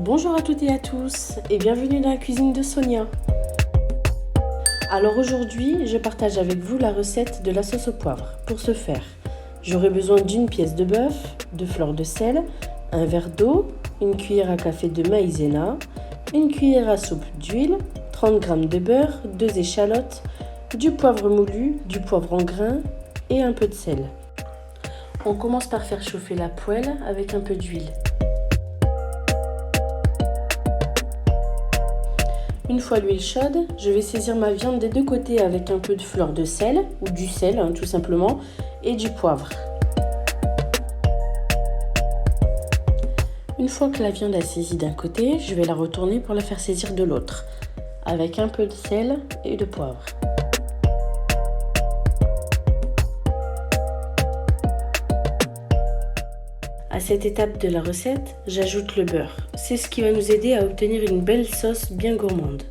Bonjour à toutes et à tous et bienvenue dans la cuisine de Sonia. Alors aujourd'hui, je partage avec vous la recette de la sauce au poivre. Pour ce faire, j'aurai besoin d'une pièce de bœuf, de fleurs de sel, un verre d'eau, une cuillère à café de maïzena, une cuillère à soupe d'huile, 30 g de beurre, 2 échalotes, du poivre moulu, du poivre en grains et un peu de sel. On commence par faire chauffer la poêle avec un peu d'huile. Une fois l'huile chaude, je vais saisir ma viande des deux côtés avec un peu de fleur de sel, ou du sel tout simplement, et du poivre. Une fois que la viande a saisi d'un côté, je vais la retourner pour la faire saisir de l'autre, avec un peu de sel et de poivre. À cette étape de la recette, j'ajoute le beurre. C'est ce qui va nous aider à obtenir une belle sauce bien gourmande.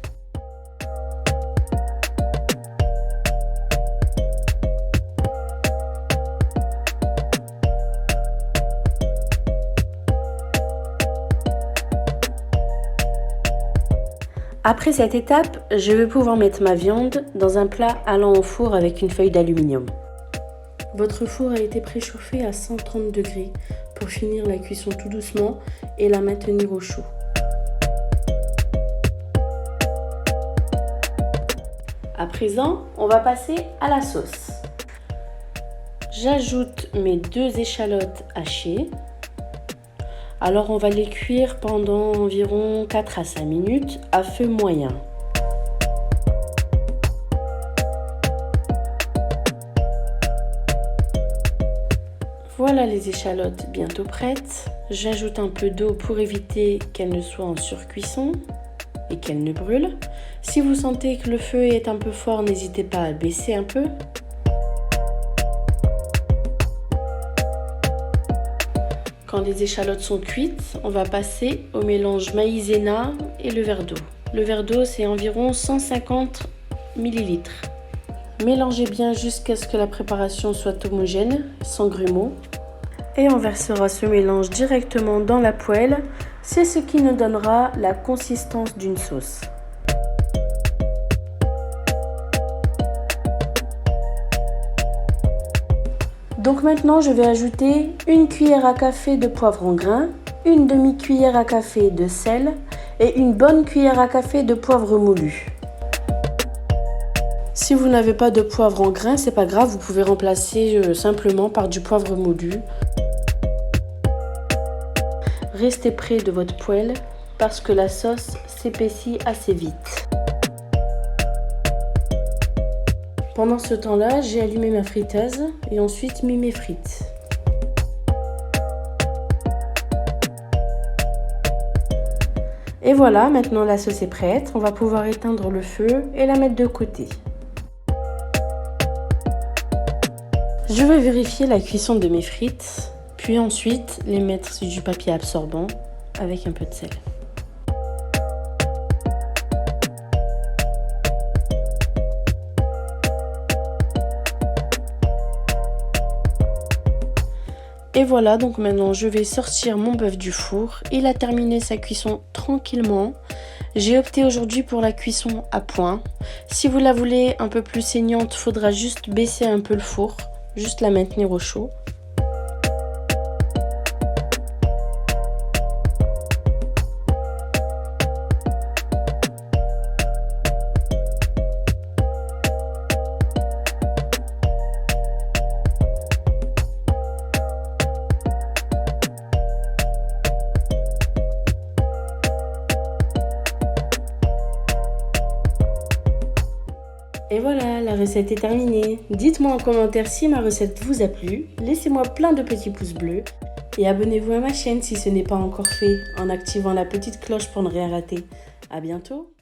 Après cette étape, je vais pouvoir mettre ma viande dans un plat allant au four avec une feuille d'aluminium. Votre four a été préchauffé à 130 degrés pour finir la cuisson tout doucement et la maintenir au chaud. À présent, on va passer à la sauce. J'ajoute mes 2 échalotes hachées. Alors on va les cuire pendant environ 4 à 5 minutes à feu moyen. Voilà les échalotes bientôt prêtes. J'ajoute un peu d'eau pour éviter qu'elles ne soient en surcuisson et qu'elles ne brûlent. Si vous sentez que le feu est un peu fort, n'hésitez pas à baisser un peu. Quand les échalotes sont cuites, on va passer au mélange maïzena et le verre d'eau. Le verre d'eau, c'est environ 150 ml. Mélangez bien jusqu'à ce que la préparation soit homogène, sans grumeaux. Et on versera ce mélange directement dans la poêle. C'est ce qui nous donnera la consistance d'une sauce. Donc maintenant, je vais ajouter une cuillère à café de poivre en grains, une demi-cuillère à café de sel et une bonne cuillère à café de poivre moulu. Si vous n'avez pas de poivre en grains, c'est pas grave, vous pouvez remplacer simplement par du poivre moulu. Restez près de votre poêle parce que la sauce s'épaissit assez vite. Pendant ce temps-là, j'ai allumé ma friteuse et ensuite mis mes frites. Et voilà, maintenant la sauce est prête. On va pouvoir éteindre le feu et la mettre de côté. Je vais vérifier la cuisson de mes frites, puis ensuite les mettre sur du papier absorbant avec un peu de sel. Et voilà, donc maintenant je vais sortir mon bœuf du four. Il a terminé sa cuisson tranquillement. J'ai opté aujourd'hui pour la cuisson à point. Si vous la voulez un peu plus saignante, il faudra juste baisser un peu le four, juste la maintenir au chaud. Et voilà, la recette est terminée. Dites-moi en commentaire si ma recette vous a plu, laissez-moi plein de petits pouces bleus et abonnez-vous à ma chaîne si ce n'est pas encore fait en activant la petite cloche pour ne rien rater. À bientôt!